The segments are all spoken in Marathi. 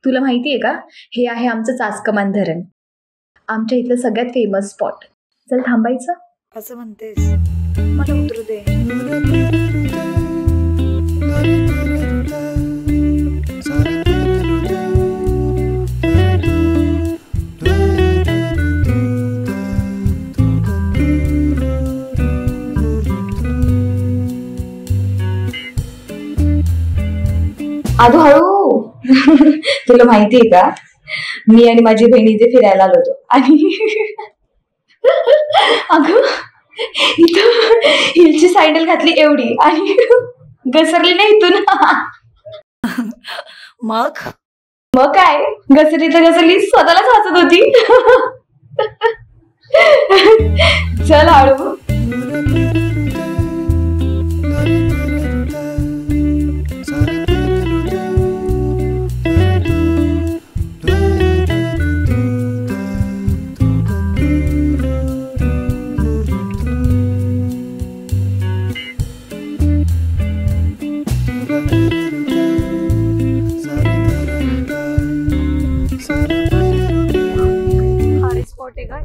तुला माहितीये का, हे आहे आमचं चासकमान धरण, आमच्या इथलं सगळ्यात फेमस स्पॉट. चल थांबायचं. असं म्हणतेस, मला उतरू दे. आधू हळू. तुला माहितीये का, मी आणि माझी बहीण इथे फिरायला आलो होतो आणि अगं इथं हिलची सँडल घातली एवढी आणि घसरली नाही इथून. मग मग काय, घसरली तर घसरली, स्वतःलाच हसत होती. चल हळू.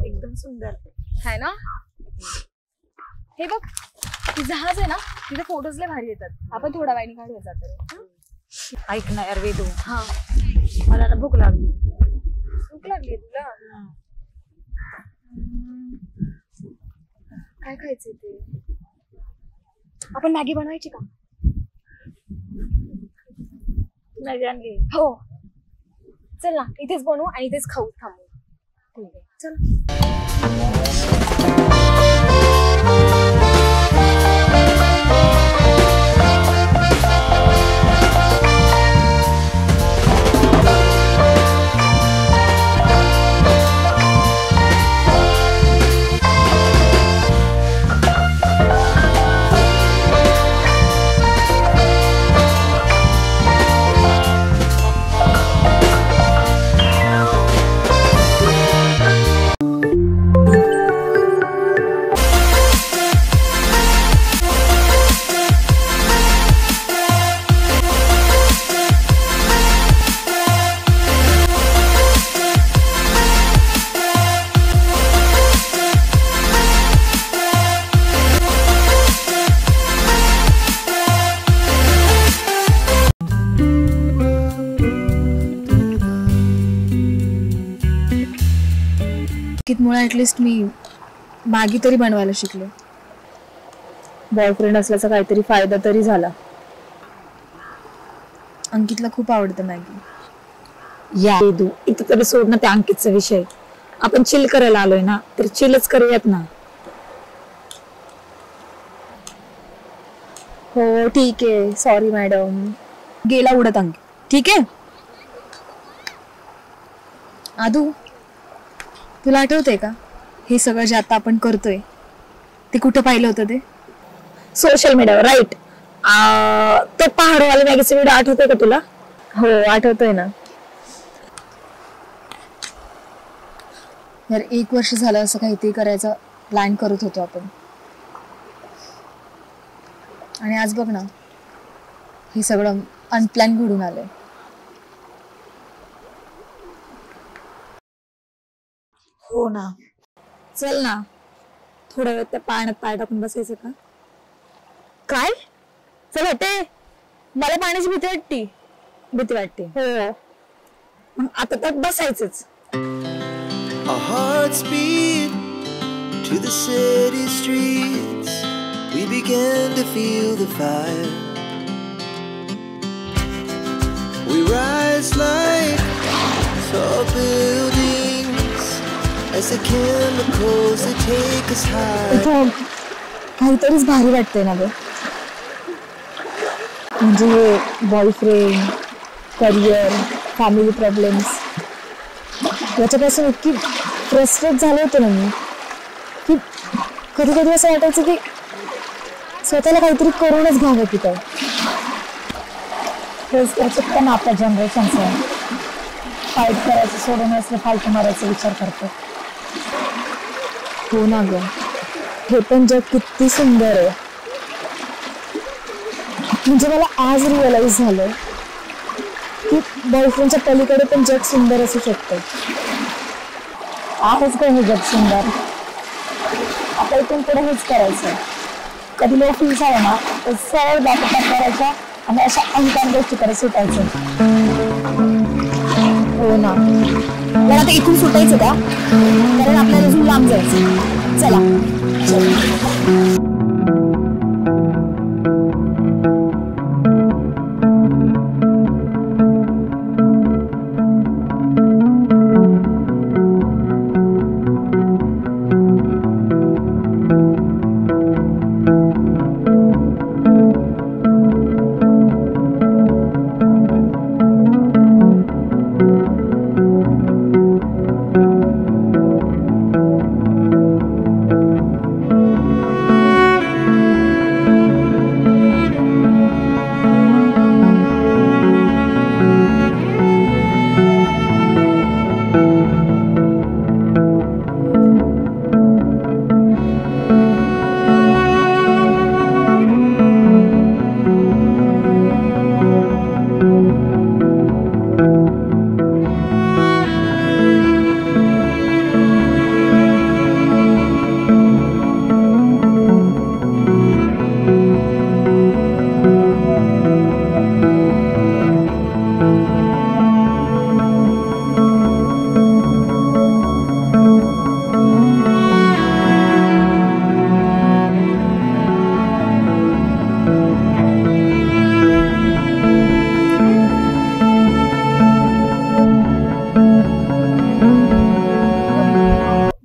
एकदम सुंदर है ना. हे बघ, ती जहाज आहे ना, तिथे फोटोज लय भारी येतात. आपण थोडा वेळाने काढूया जातो. ऐक ना यार वेदू, हा मला ना भूक लागली. भूक लागली तुला? काय खायचंय ते? आपण मॅगी बनवायची का? नाही आणली. हो चल ना, इथेच बनवू आणि इथेच खाऊ. थांबू. ठीक आहे चल. मुळे ऍटलिस्ट मी मॅगी तरी बनवायला शिकले. बॉयफ्रेंड असल्याचा काहीतरी फायदा तरी झाला. अंकितला खूप आवडतं मॅगी. या वेदू, इथं तरी सोड ना त्या अंकितचा विषय. आपण चिल करायला आलोय ना, तर चिलच करूयात ना. हो ठीक आहे, सॉरी मॅडम. गेला उडत अंकित. ठीक आहे आदू, तुला आठवतंय का हे सगळं जे आता आपण करतोय ते कुठं पाहिलं होतं? ते सोशल मीडियावर. राईट. तो पहाडवाला मॅगीचा व्हिडिओ आठवतोय का तुला? हो आठवतोय ना यार. 1 वर्ष झालं असं काहीतरी करायचा प्लॅन करत होतो आपण, आणि आज बघ ना, हे सगळं अनप्लॅन घडून आलंय. हो ना. चल ना, थोडा वेळ त्या पाण्यात पाय टाकून बसायचं का? काय? चल होते, मला पाण्याची भीती वाटते. भीती वाटते? हो. मग आता त्यात बसायचंच. Our hearts beat to the city streets. We began to feel the fire. We rise like tall buildings as the chemicals that take us high. इथं काहीतरीच भारी वाटतंय ना ग. म्हणजे बॉयफ्रेंड, करिअर, फॅमिली प्रॉब्लेम्स याच्यापासून इतकी फ्रस्ट्रेट झाले होते ना मी, की कधी कधी असं वाटायचं की स्वतःला काहीतरी करूनच घ्यावं तिथं. हेच तर चुकतं ना आपल्या जनरेशनचं. फाईट करायचं सोडून असलं फालतू मारायचा विचार करतो. हो ना ग, हे पण जग किती सुंदर आहे. म्हणजे मला आज रिअलाइज झालं की बॉयफ्रेंडच्या पलीकडे पण जग सुंदर असू शकतं. आहेच का हे जग सुंदर? आता इथून पुढे हेच करायचं. कधी लो फील झालं ना तर सरळ बापापात करायच्या आणि अशा अनेक गोष्टीकडे सुटायचं. हो ना. मला आता इथून सुटायचं का? कारण आपल्याला अजून लांब जायचं. चला.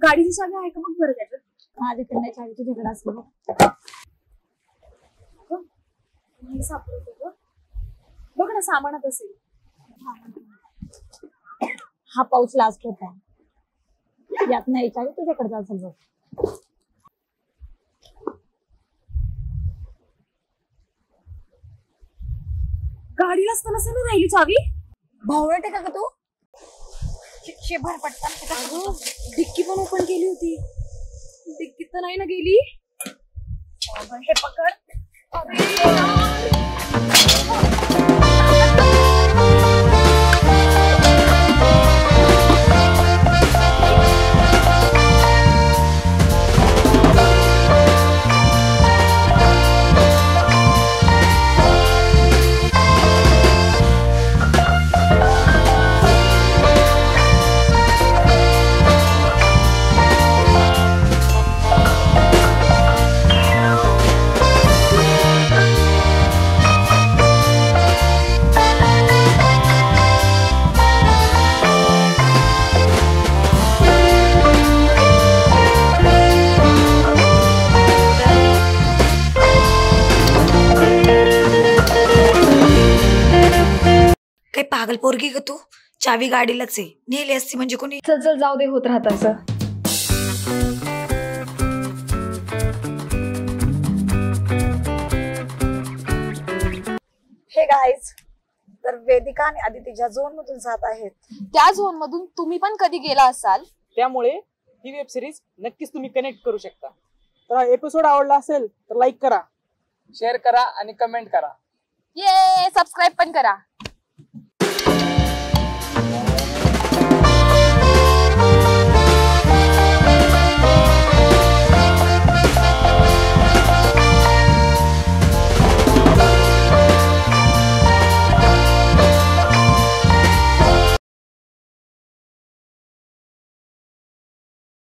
गाडीची चावी आहे का बघ बरं त्याच्यात. माझ्याकडे नाही चावी, तुझ्याकडे असलं बघ. नाही सापडतो ग. बघ ना सामानात असेल. हा पाऊच लास्ट होता. यात नाही चावी, तुझ्याकडे असेल बघ. गाडीला असताना नाही राहिली चावी. भावळट आहे का तू? भर पटकन डिक्की पण ओपन केली होती. डिक्कीत तर नाही ना गेली. हे पकड. काय पागल पोरगी ग तू? चावी गाडीलाच आहे, नेली असती म्हणजे कोणी. चल चल जाऊ दे, होत राहत असं. हे गाईज, तर वेदिका आणि आदिती ज्या झोन मधून जात आहेत त्या झोन मधून तुम्ही पण कधी गेला असाल, त्यामुळे ही वेब सिरीज नक्कीच तुम्ही कनेक्ट करू शकता. तर हा एपिसोड आवडला असेल तर लाईक करा, शेअर करा आणि कमेंट करा. ये सबस्क्राईब पण करा.